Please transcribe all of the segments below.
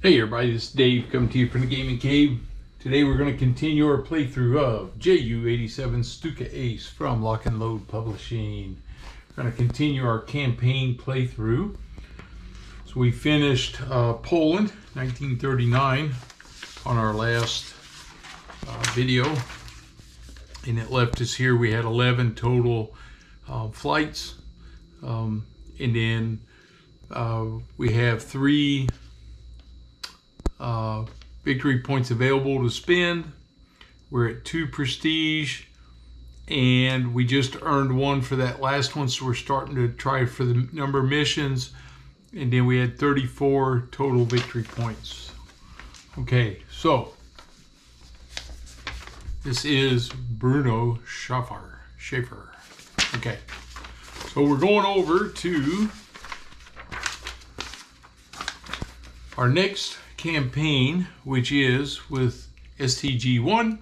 Hey everybody, this is Dave coming to you from the Gaming Cave. Today we're going to continue our playthrough of JU-87 Stuka Ace from Lock and Load Publishing. We're going to continue our campaign playthrough. So we finished Poland, 1939, on our last video. And it left us here, we had 11 total flights. And then we have 3 victory points available to spend. We're at 2 prestige, and we just earned 1 for that last one, so we're starting to try for the number of missions. And then we had 34 total victory points. Okay, so this is Bruno Schaefer. Okay, so we're going over to our next campaign, which is with STG-1,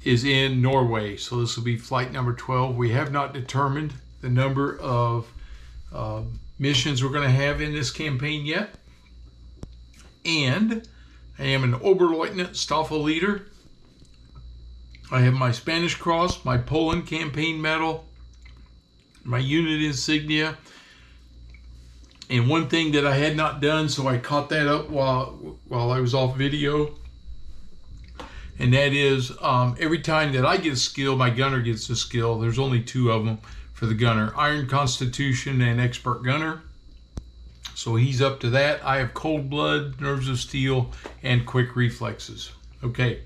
is in Norway. So this will be flight number 12. We have not determined the number of missions we're going to have in this campaign yet. And I am an Oberleutnant Staffel leader. I have my Spanish Cross, my Poland campaign medal, my unit insignia. And one thing that I had not done, so I caught that up while I was off video, and that is every time that I get a skill, my gunner gets a skill. There's only 2 of them for the gunner: Iron Constitution and Expert Gunner. So he's up to that. I have Cold Blood, Nerves of Steel, and Quick Reflexes. Okay,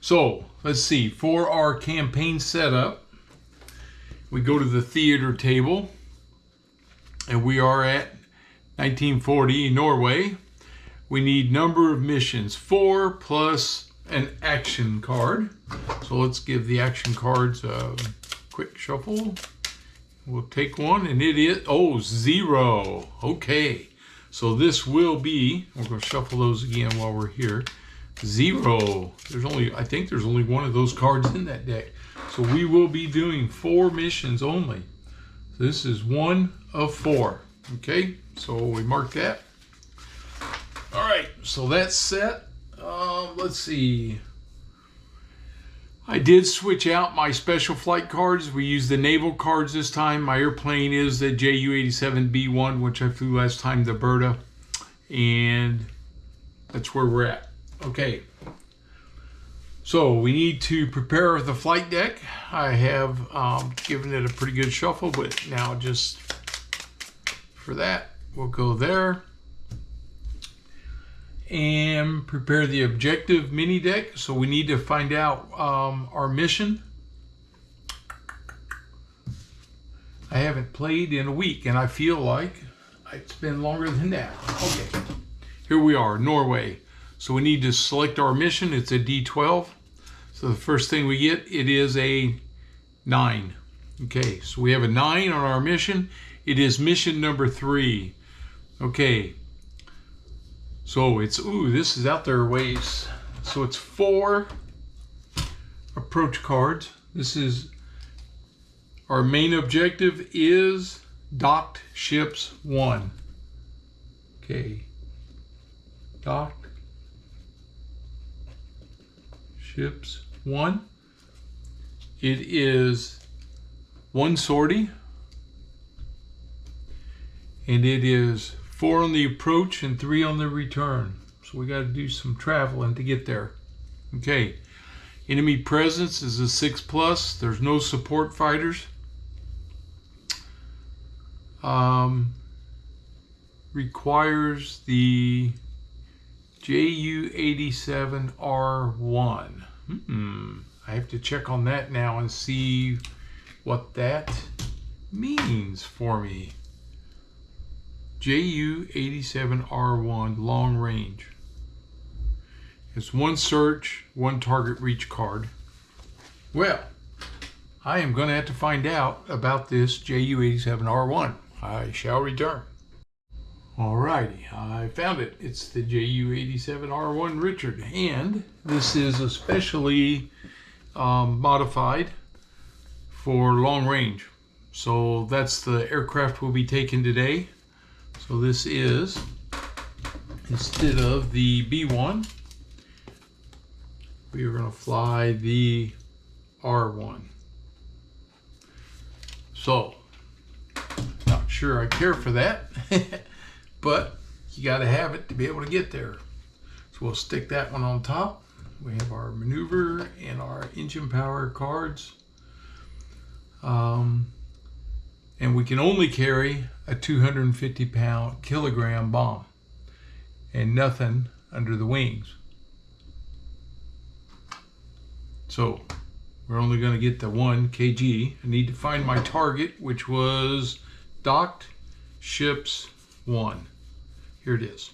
so let's see. For our campaign setup, we go to the theater table, and we are at 1940 Norway. We need number of missions 4 plus an action card. So let's give the action cards a quick shuffle. We'll take one, and it is 0. Okay, so this will be, we're going to shuffle those again while we're here. 0. I think there's only 1 of those cards in that deck. So we will be doing 4 missions only. So this is 1 of 4. Okay, so we mark that. All right, so that's set. Let's see. I did switch out my special flight cards. We used the naval cards this time. My airplane is the JU-87B1, which I flew last time, the Berta, and that's where we're at. Okay, so we need to prepare the flight deck. I have given it a pretty good shuffle, but now just for that, we'll go there and prepare the objective mini deck. So we need to find out our mission. I haven't played in a week, and I feel like it's been longer than that. Okay, here we are, Norway. So we need to select our mission. It's a D12. So the first thing we get, it is a 9. Okay, so we have a 9 on our mission. It is mission number 3. Okay, so it's, this is out there a ways. So it's 4 approach cards. This is, our main objective is docked ships 1. Okay, docked ships 1. It is 1 sortie, and it is 4 on the approach and 3 on the return. So we got to do some traveling to get there. Okay, enemy presence is a 6+. There's no support fighters. Requires the JU-87R1. I have to check on that now and see what that means for me. JU-87R1 long range. It's 1 search, 1 target reach card. Well, I am going to have to find out about this JU-87R1. I shall return. Alrighty, I found it. It's the JU-87R1 Richard, and this is especially modified for long range. So that's the aircraft we'll be taking today. So this is instead of the B1, we are going to fly the R1. So, not sure I care for that, but you got to have it to be able to get there. So we'll stick that one on top. We have our maneuver and our engine power cards. And we can only carry a 250 kilogram bomb and nothing under the wings. So we're only going to get the 1 kg. I need to find my target, which was docked ships 1. Here it is.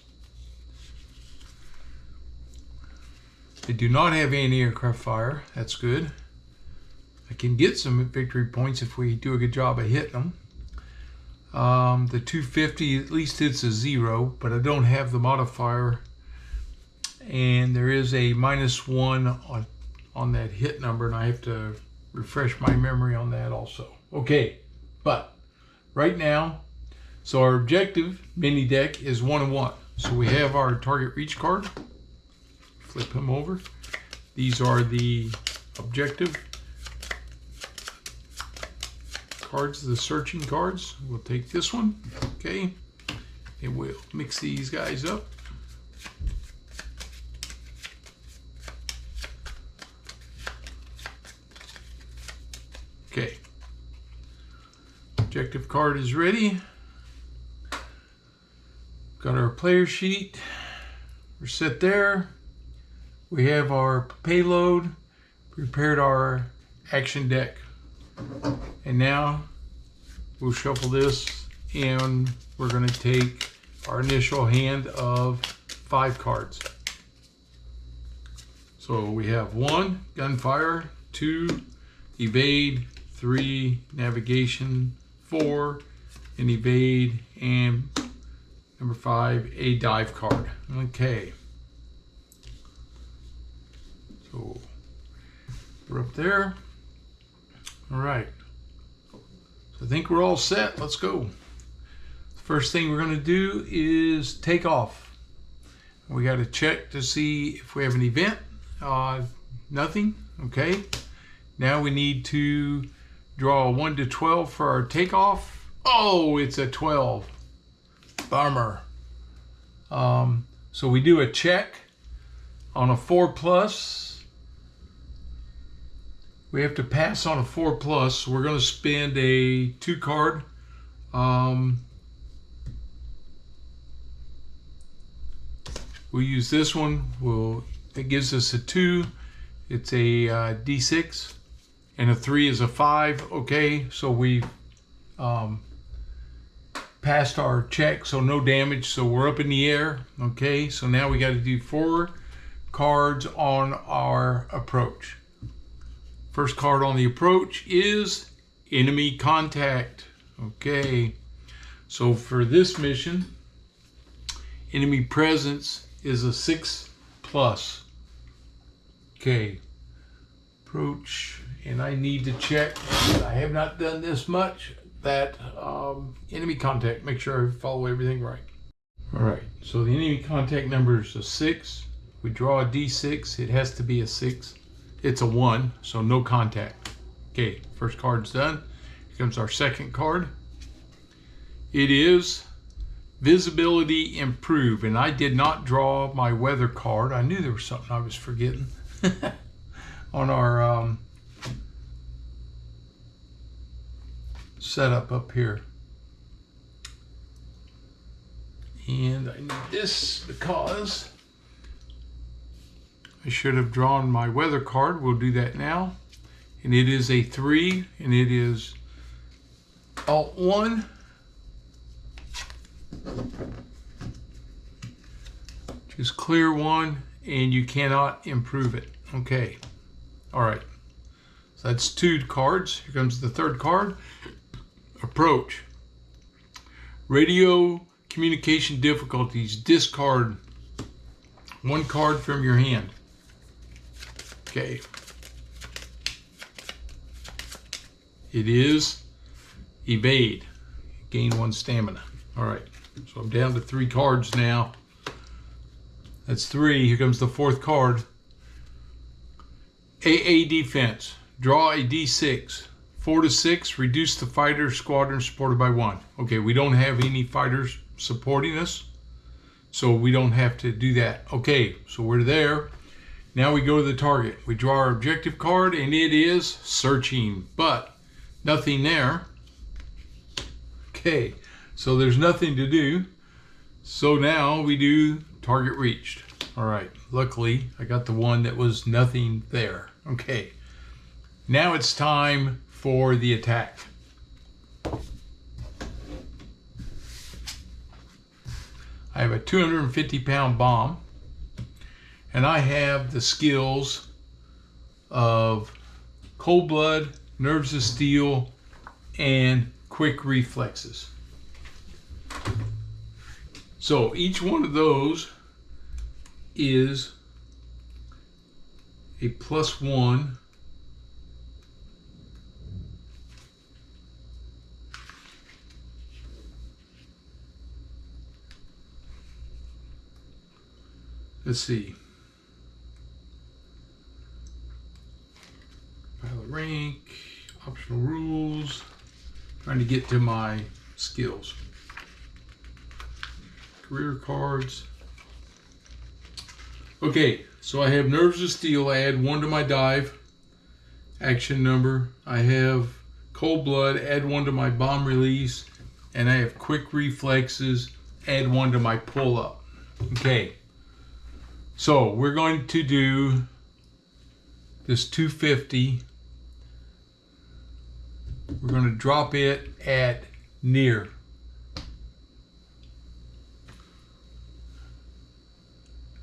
They do not have anti-aircraft fire. That's good. I can get some victory points if we do a good job of hitting them. The 250, at least it's a 0, but I don't have the modifier. And there is a -1 on that hit number, and I have to refresh my memory on that also. Okay, but right now, so our objective mini deck is 1 and 1. So we have our target reach card. Flip him over. These are the objective cards, the searching cards. We'll take this one, okay, and we'll mix these guys up. Okay, objective card is ready. Got our player sheet. We're set there. We have our payload, prepared our action deck. And now we'll shuffle this and we're going to take our initial hand of 5 cards. So we have 1, gunfire, 2, evade, 3, navigation, 4, an evade, and number 5, a dive card. Okay. So we're up there. All right. So I think we're all set. Let's go. The first thing we're going to do is take off. We got to check to see if we have an event. Nothing. Okay. Now we need to draw a 1 to 12 for our takeoff. Oh, it's a 12. Bummer. So we do a check on a 4+. We have to pass on a 4+. So we're going to spend a 2 card. We'll use this one. It gives us a 2. It's a D6, and a 3 is a 5. Okay, so we passed our check, so no damage. So we're up in the air. Okay, so now we got to do 4 cards on our approach. First card on the approach is enemy contact. Okay, so for this mission, enemy presence is a 6+. Okay, approach, and I need to check. I have not done this much. That enemy contact. Make sure I follow everything right. All right. So the enemy contact number is a 6. We draw a D6. It has to be a 6. It's a 1, so no contact. Okay. First card's done. Here comes our second card. It is visibility improve, and I did not draw my weather card. I knew there was something I was forgetting. On our setup up here. And I need this because I should have drawn my weather card. We'll do that now. And it is a 3, and it is Alt 1. Just clear 1, and you cannot improve it. Okay. All right. So that's 2 cards. Here comes the third card. Approach. Radio communication difficulties. Discard 1 card from your hand. Okay. It is evade. Gain 1 stamina. All right. So I'm down to 3 cards now. That's 3. Here comes the 4th card. AA defense. Draw a D6. 4 to 6. Reduce the fighter squadron supported by 1. Okay, we don't have any fighters supporting us, so we don't have to do that. Okay, so we're there. Now we go to the target. We draw our objective card, and it is searching, but nothing there. Okay, so there's nothing to do. So now we do target reached. All right, luckily I got the one that was nothing there. Okay, now it's time for the attack. I have a 250-pound bomb, and I have the skills of cold blood, nerves of steel, and quick reflexes. So each one of those is a +1 . Let's see. Pilot rank, optional rules. Trying to get to my skills. Career cards. Okay, so I have nerves of steel. I add 1 to my dive action number. I have cold blood. Add 1 to my bomb release, and I have quick reflexes. Add 1 to my pull up. Okay. So we're going to do this 250. We're going to drop it at near.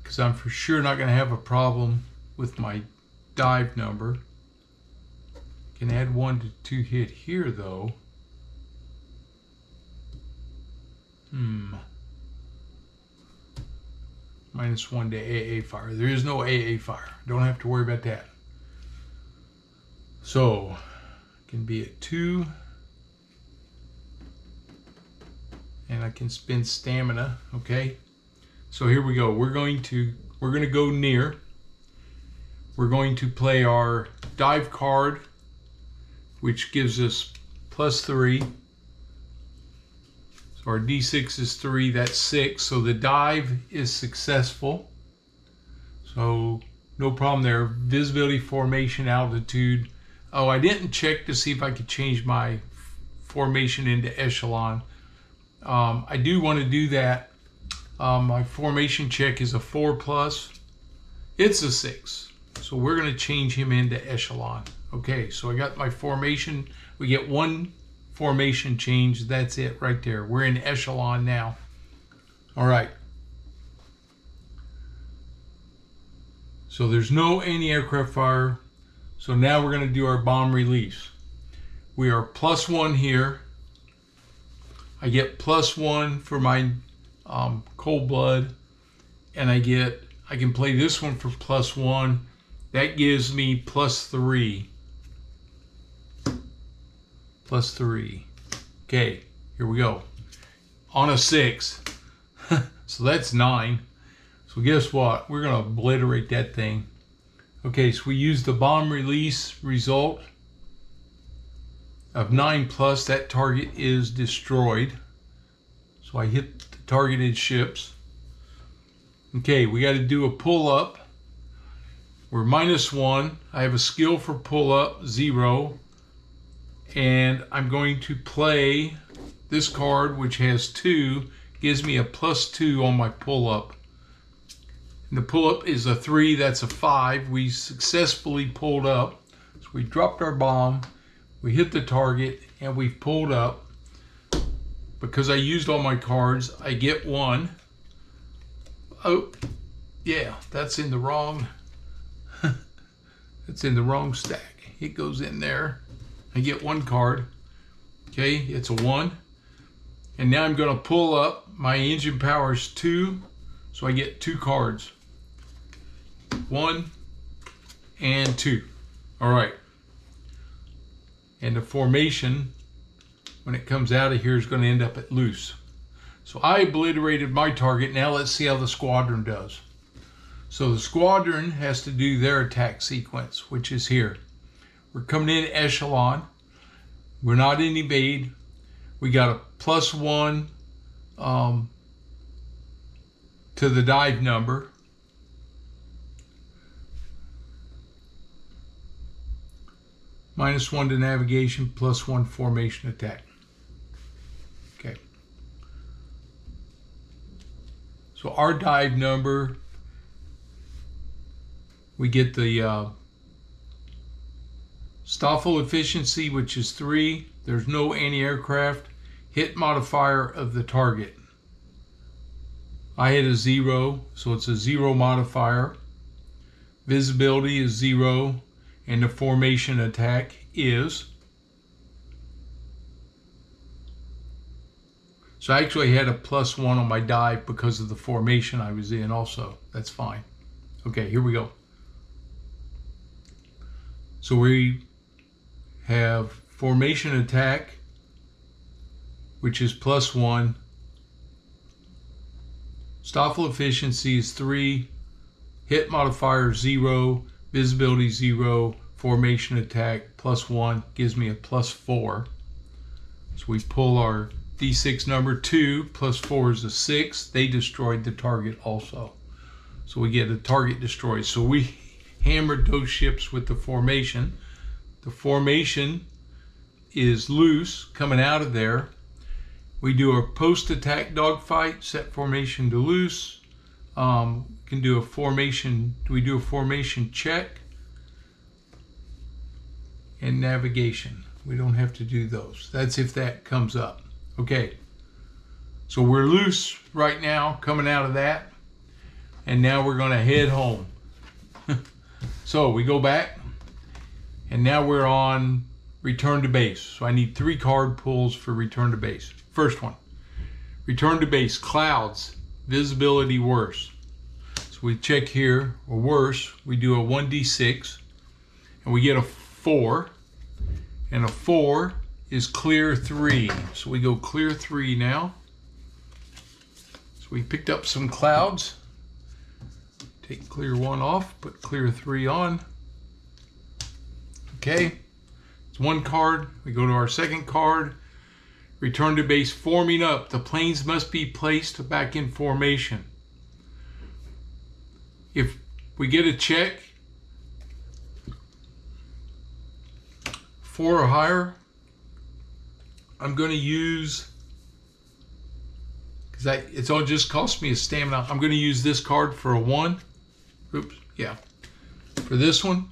Because I'm for sure not going to have a problem with my dive number. Can add 1 to 2 hit here though. -1 to AA fire. There is no AA fire. Don't have to worry about that. So, it can be at 2. And I can spend stamina, okay? So here we go. We're going to go near. We're going to play our dive card, which gives us +3. So our D6 is 3, that's 6. So the dive is successful. So no problem there. Visibility, formation, altitude. Oh, I didn't check to see if I could change my formation into echelon. I do want to do that. My formation check is a 4+. It's a 6. So we're going to change him into echelon. Okay, so I got my formation. We get 1 formation change. That's it right there. We're in echelon now. All right. So there's no anti-aircraft fire. So now we're going to do our bomb release. We are +1 here. I get +1 for my cold blood, and I can play this one for +1. That gives me +3. +3. Okay, here we go. On a 6. So that's 9. So guess what? We're going to obliterate that thing. Okay, so we use the bomb release result of 9+. That target is destroyed. So I hit the targeted ships. Okay, we got to do a pull-up. We're -1. I have a skill for pull-up, 0. And I'm going to play this card, which has 2, gives me a +2 on my pull-up. And the pull-up is a 3, that's a 5. We successfully pulled up. So we dropped our bomb, we hit the target, and we've pulled up. Because I used all my cards, I get 1. Oh, yeah, that's in the wrong, that's in the wrong stack. It goes in there. I get 1 card. Okay, it's a 1. And now I'm going to pull up. My engine power is 2, so I get 2 cards. 1 and 2. All right. And the formation, when it comes out of here, is going to end up at loose. So I obliterated my target. Now let's see how the squadron does. So the squadron has to do their attack sequence, which is here. We're coming in echelon. We're not in evade. We got a +1 to the dive number. -1 to navigation, +1 formation attack. Okay. So our dive number, we get the Stoffel efficiency, which is 3. There's no anti-aircraft. Hit modifier of the target. I hit a 0, so it's a 0 modifier. Visibility is 0, and the formation attack is. So I actually had a +1 on my dive because of the formation I was in also. That's fine. Okay, here we go. So we have formation attack, which is +1. Stoffel efficiency is 3. Hit modifier 0. Visibility 0. Formation attack +1 gives me a +4. So we pull our D6 number 2 +4 is a 6. They destroyed the target also. So we get a target destroyed. So we hammered those ships with the formation. The formation is loose coming out of there. We do a post-attack dogfight, set formation to loose. Can do a formation. We do a formation check and navigation. We don't have to do those. That's if that comes up. Okay. So we're loose right now, coming out of that, and now we're going to head home. So we go back, and now we're on return to base. So I need 3 card pulls for return to base. First one, return to base, clouds, visibility worse. So we check here, or worse, we do a 1d6, and we get a 4, and a 4 is clear 3. So we go clear 3 now. So we picked up some clouds. Take clear 1 off, put clear 3 on. Okay, it's 1 card. We go to our second card. Return to base, forming up. The planes must be placed back in formation. If we get a check, 4 or higher, I'm going to use, because it's all just cost me a stamina, I'm going to use this card for a 1. Oops, yeah. For this one,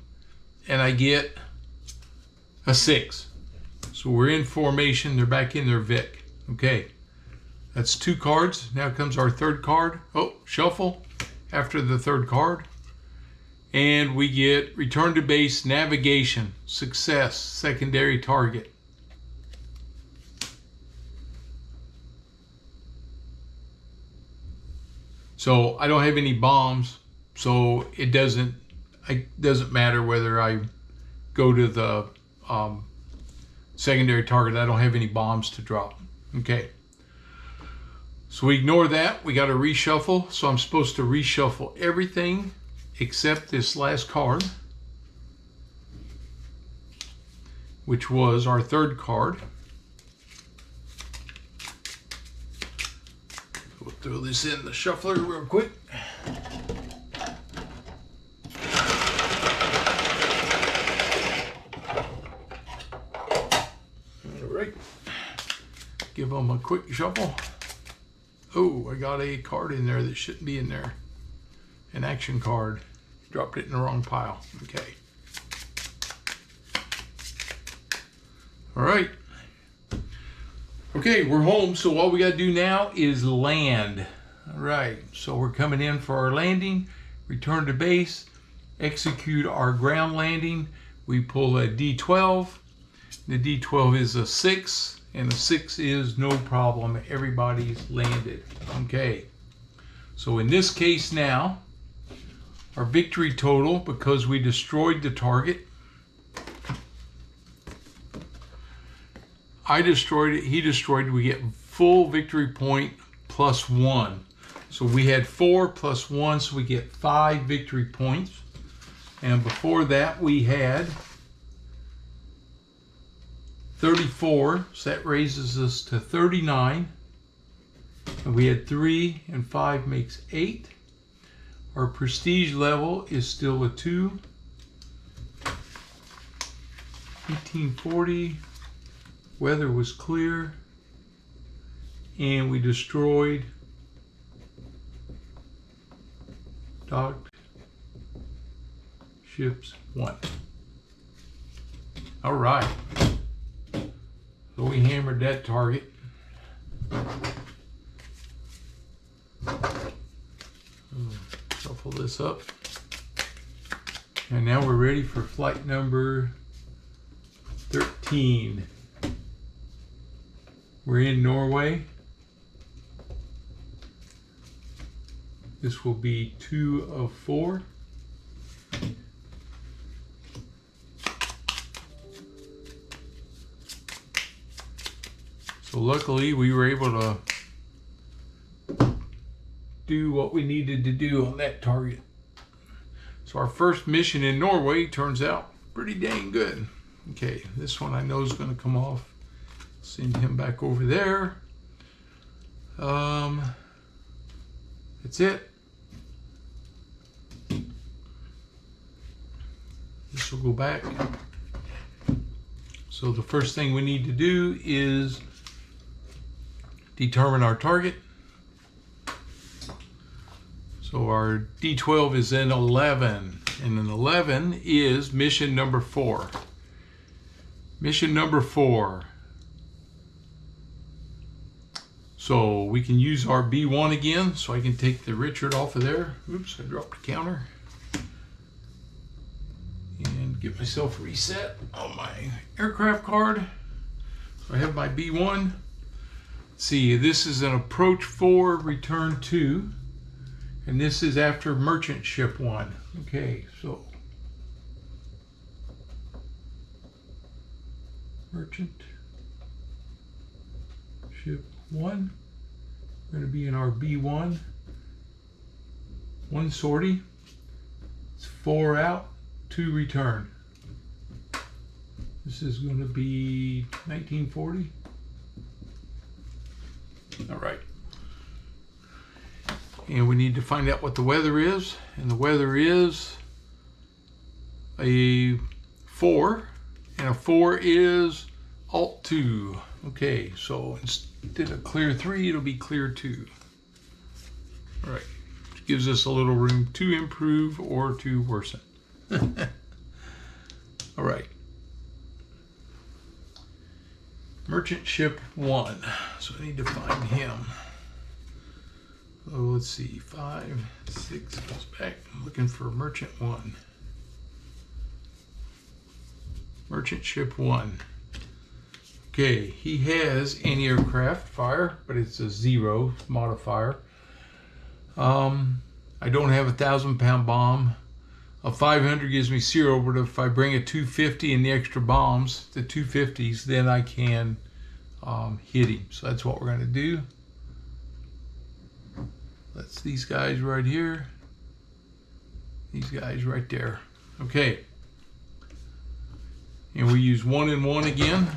and I get a 6. So we're in formation, they're back in their Vic. Okay, that's 2 cards. Now comes our third card. Oh, shuffle after the third card. And we get return to base, navigation, success, secondary target. So I don't have any bombs, so it doesn't matter whether I go to the secondary target. I don't have any bombs to drop. Okay. So we ignore that. We got to reshuffle. So I'm supposed to reshuffle everything except this last card, which was our third card. We'll throw this in the shuffler real quick. All right. Give them a quick shuffle. Oh, I got a card in there that shouldn't be in there. An action card. Dropped it in the wrong pile. Okay. All right. Okay, we're home. So all we got to do now is land. All right. So we're coming in for our landing. Return to base. Execute our ground landing. We pull a D12. The D12 is a 6. And the 6 is no problem. Everybody's landed. Okay. So in this case now, our victory total, because we destroyed the target, I destroyed it, he destroyed it, we get full victory point +1. So we had 4 plus 1, so we get 5 victory points. And before that we had 34, so that raises us to 39. And we had 3 and 5 makes 8. Our prestige level is still a 2. 1840. Weather was clear. And we destroyed docked ships 1. All right. So we hammered that target. Shuffle this up. And now we're ready for flight number 13. We're in Norway. This will be 2 of 4. So luckily we were able to do what we needed to do on that target. So our first mission in Norway turns out pretty dang good. Okay, this one I know is going to come off. Send him back over there. That's it. This will go back. So the first thing we need to do is determine our target. So our D12 is in 11, and an 11 is mission number 4. Mission number 4. So we can use our B1 again, so I can take the Richard off of there. Oops, I dropped the counter. And get myself reset on my aircraft card. So I have my B1. See, this is an approach 4, return 2. And this is after merchant ship 1. Okay, so merchant ship 1. We're going to be in our B1. 1 sortie. It's 4 out, 2 return. This is going to be 1940. All right. And we need to find out what the weather is. And the weather is a 4. And a 4 is Alt 2. Okay, so instead of clear 3, it'll be clear 2. All right. Which gives us a little room to improve or to worsen. All right. Merchant ship 1. So I need to find him. Oh, let's see, 5, 6 goes back. I'm looking for merchant 1. Merchant ship 1. Okay, he has anti-aircraft fire, but it's a 0 modifier. I don't have a 1,000-pound bomb. A 500 gives me 0, but if I bring a 250 and the extra bombs, the 250s, then I can hit him. So that's what we're going to do. That's these guys right here. These guys right there. Okay. And we use 1 and 1 again.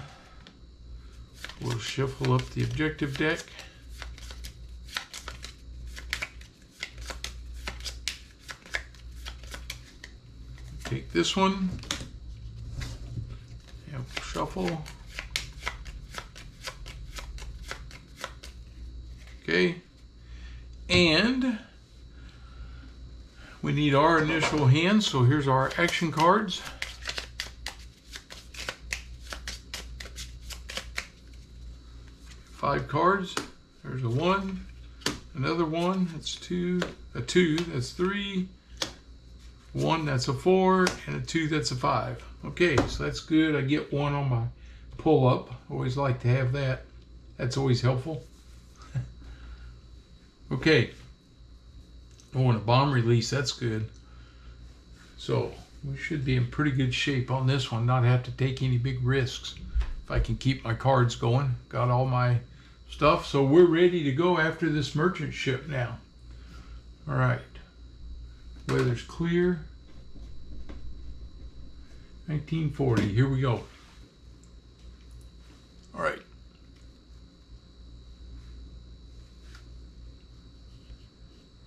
We'll shuffle up the objective deck. Take this one. And we'll shuffle. Okay. And we need our initial hand, so here's our action cards. Five cards. There's a 1, another 1, that's 2, a 2, that's 3, 1, that's a 4, and a 2, that's a 5. Okay, so that's good. I get 1 on my pull up. Always like to have that. That's always helpful. Okay. Oh, and a bomb release, that's good. So we should be in pretty good shape on this one, not have to take any big risks. If I can keep my cards going, got all my stuff. So we're ready to go after this merchant ship now. All right. Weather's clear. 1940. Here we go. All right.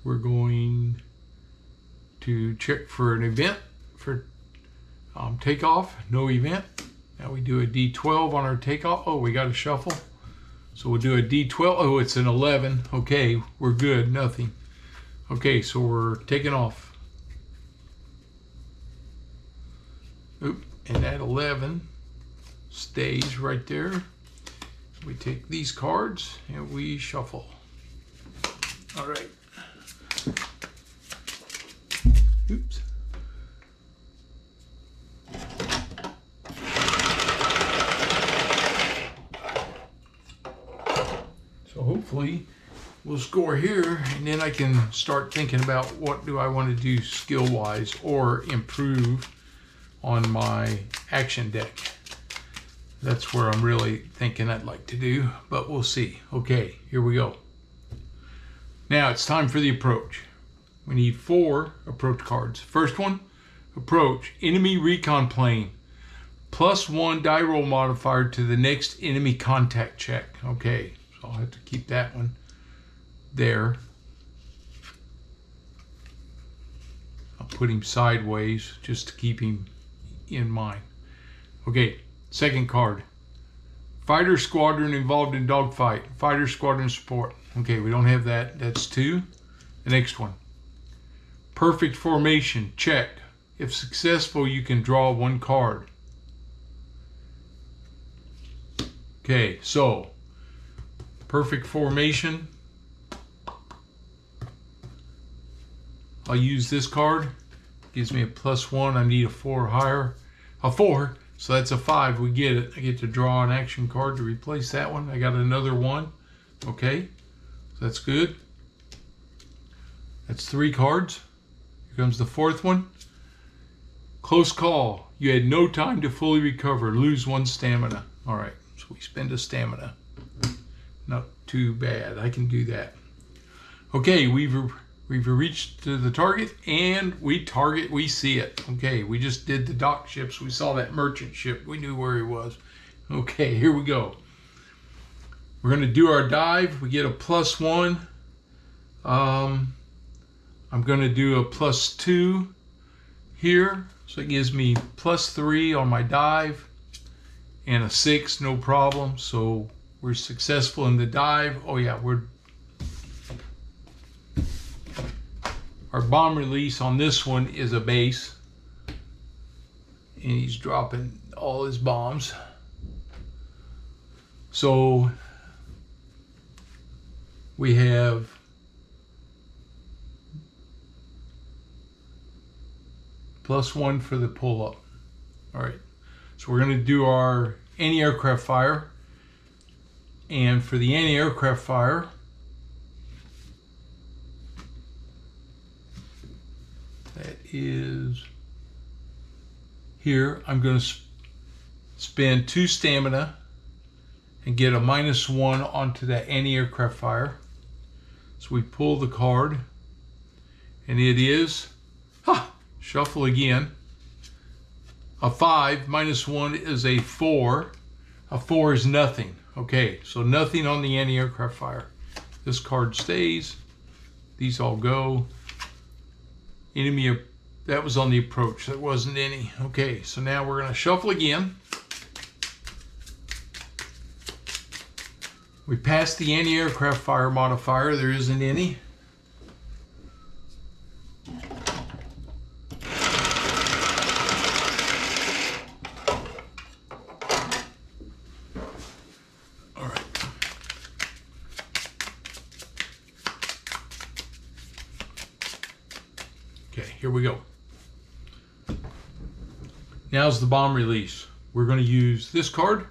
We're going to check for an event for takeoff. No event. Now we do a D12 on our takeoff. Oh, we got to shuffle. So we'll do a D12. Oh, it's an 11. Okay, we're good. Nothing. Okay, so we're taking off. Oop, and that 11 stays right there. We take these cards and we shuffle. All right. Oops. So hopefully we'll score here, and then I can start thinking about what do I want to do skill-wise or improve on my action deck. That's where I'm really thinking I'd like to do, but we'll see. Okay, here we go. Now it's time for the approach. We need 4 approach cards. First one, approach, enemy recon plane. +1 die roll modifier to the next enemy contact check. Okay, so I'll have to keep that one there. I'll put him sideways just to keep him in mind. Okay, second card. Fighter squadron involved in dogfight. Fighter squadron support. Okay, we don't have that. That's 2. The next one. Perfect formation. Check. If successful, you can draw 1 card. Okay, so perfect formation. I'll use this card. Gives me a +1. I need a 4 higher. A 4. So that's a 5. We get it. I get to draw an action card to replace that one. I got another 1. Okay. So that's good. That's 3 cards. Here comes the 4th one. Close call. You had no time to fully recover. Lose 1 stamina. All right. So we spend a stamina. Not too bad. I can do that. Okay. We've reached to the target, and we see it. Okay, we just did the dock ships. We saw that merchant ship. We knew where he was. Okay, here we go. We're going to do our dive. We get a +1. I'm going to do a +2 here. So it gives me +3 on my dive and a 6, no problem. So we're successful in the dive. Oh yeah, our bomb release on this one is a base, and he's dropping all his bombs. So we have +1 for the pull-up. All right, so we're going to do our anti-aircraft fire, and for the anti-aircraft fire, that is here. I'm going to spend 2 stamina and get a -1 onto that anti-aircraft fire. So we pull the card, and it is, shuffle again, a 5. -1 is a 4. A 4 is nothing. Okay, so nothing on the anti-aircraft fire. This card stays. These all go. Enemy, that was on the approach. That wasn't any. Okay, so now we're going to shuffle again. We passed the anti-aircraft fire modifier. There isn't any. All right. Okay, here we go. Now's the bomb release. We're going to use this card,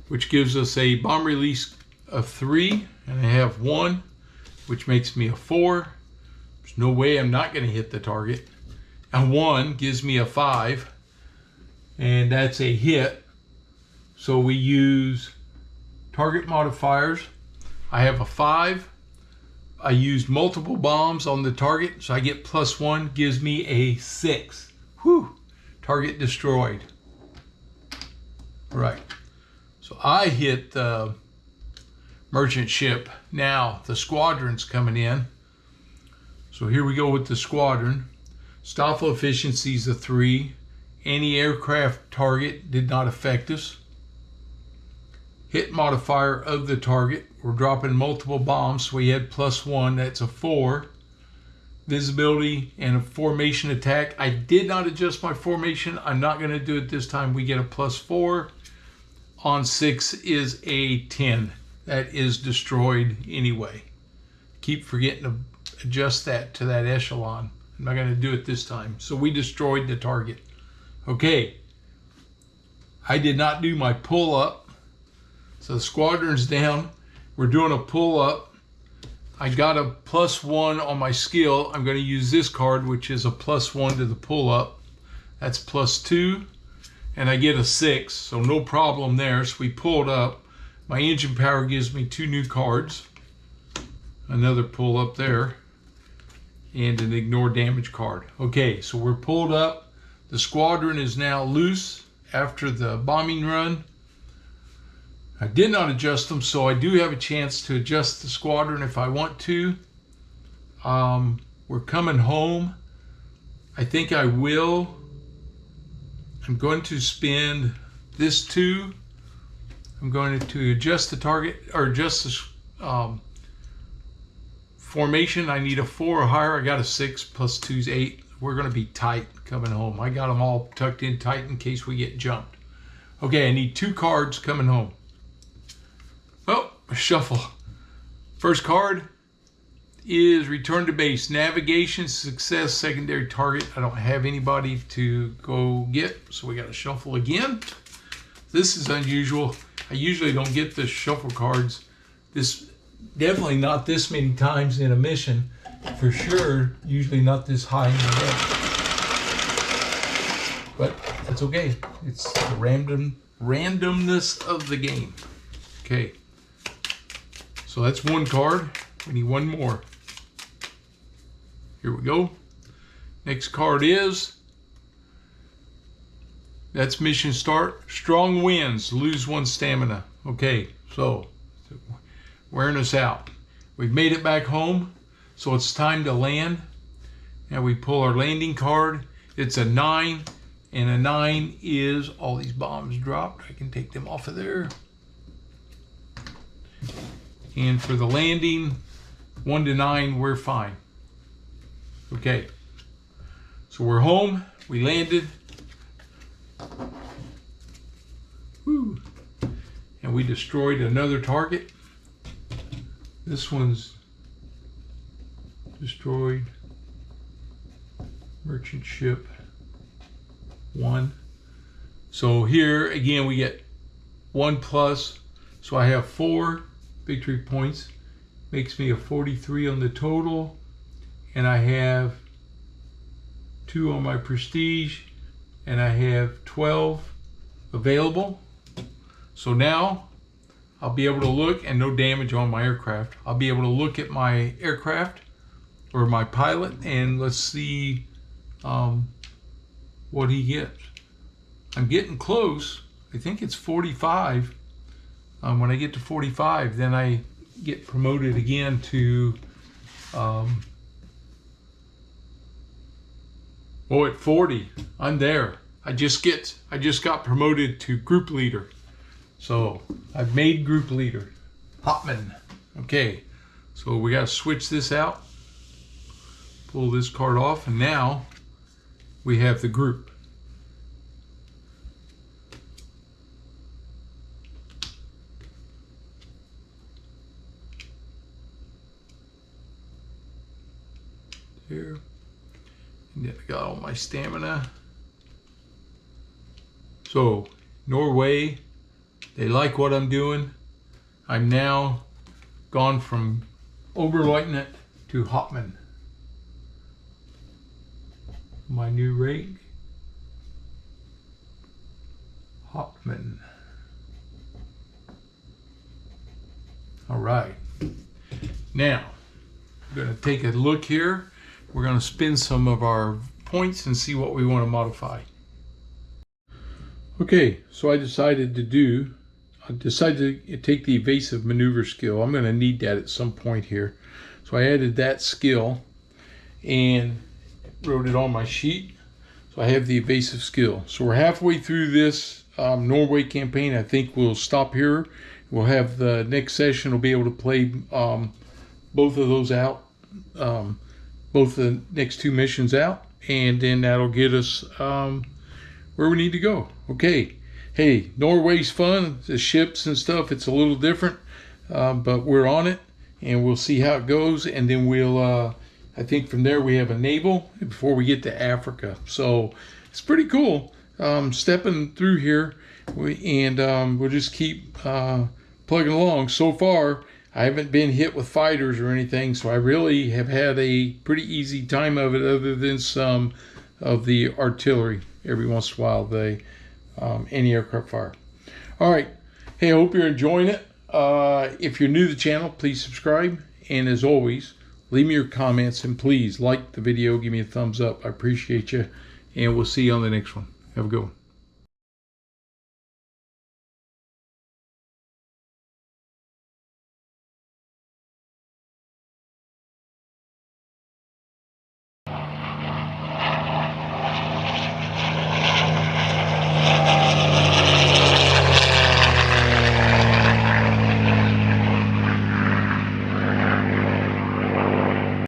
which gives us a bomb release of 3, and I have 1, which makes me a 4. There's no way I'm not going to hit the target. And 1 gives me a 5, and that's a hit. So we use target modifiers. I have a 5, I used multiple bombs on the target, so I get +1, gives me a 6. Whew! Target destroyed. Right. So I hit the merchant ship. Now the squadron's coming in. So here we go with the squadron. Stoffel efficiency is a 3. Anti-aircraft target did not affect us. Hit modifier of the target. We're dropping multiple bombs, so we had +1. That's a 4. Visibility and a formation attack. I did not adjust my formation. I'm not going to do it this time. We get a +4. On 6 is a 10. That is destroyed anyway. Keep forgetting to adjust that to that echelon. I'm not going to do it this time. So we destroyed the target. Okay. I did not do my pull up. So the squadron's down. We're doing a pull up. I got a +1 on my skill. I'm going to use this card, which is a +1 to the pull up. That's +2. And I get a 6. So no problem there. So we pulled up. My engine power gives me 2 new cards. Another pull up there. And an ignore damage card. Okay, so we're pulled up. The squadron is now loose after the bombing run. I did not adjust them, so I do have a chance to adjust the squadron if I want to. We're coming home. I think I will. I'm going to spend this 2. I'm going to adjust the target, or adjust the formation. I need a 4 or higher. I got a 6 + 2 is 8. We're going to be tight coming home. I got them all tucked in tight in case we get jumped. Okay, I need 2 cards coming home. Oh, shuffle. First card is return to base. Navigation, success, secondary target. I don't have anybody to go get, so we got to shuffle again. This is unusual. I usually don't get the shuffle cards. This definitely not this many times in a mission. For sure, usually not this high in the deck. But that's okay. It's the randomness of the game. Okay. So that's 1 card. We need 1 more. Here we go. Next card is, that's mission start. Strong winds, lose 1 stamina. Okay, so wearing us out. We've made it back home, so it's time to land. And we pull our landing card. It's a 9, and a 9 is all these bombs dropped. I can take them off of there. And for the landing, 1 to 9, we're fine. Okay, so we're home. We landed. Woo. And we destroyed another target. This one's destroyed. Merchant ship 1. So here again we get 1+. So I have 4 victory points. Makes me a 43 on the total. And I have 2 on my prestige. And I have 12 available. So now I'll be able to look, and no damage on my aircraft. I'll be able to look at my aircraft or my pilot, and let's see what he gets. I'm getting close. I think it's 45. When I get to 45, then I get promoted again to at 40, I'm there. I just got promoted to group leader. So I've made group leader. Hopman. Okay, so we got to switch this out. Pull this card off, and now we have the group. There. And then I got all my stamina. So Norway, they like what I'm doing. I'm now gone from Oberleutnant to Hauptmann. My new rank, Hauptmann. All right. Now, We're going to take a look here. We're going to spin some of our points and see what we want to modify. Okay, so I decided to take the evasive maneuver skill. I'm going to need that at some point here. So I added that skill and wrote it on my sheet. So I have the evasive skill. So we're halfway through this Norway campaign. I think we'll stop here. We'll have the next session. We'll be able to play both of those out, both the next two missions out, and then that'll get us where we need to go. Okay. Hey, Norway's fun. The ships and stuff, it's a little different, but we're on it, and we'll see how it goes. And then we'll, I think from there we have a naval before we get to Africa. So it's pretty cool stepping through here. We'll just keep plugging along. So far, I haven't been hit with fighters or anything, so I really have had a pretty easy time of it, other than some of the artillery. Every once in a while, the anti-aircraft fire. All right. Hey, I hope you're enjoying it. If you're new to the channel, please subscribe. And as always, leave me your comments, and please like the video. Give me a thumbs up. I appreciate you. And we'll see you on the next one. Have a good one.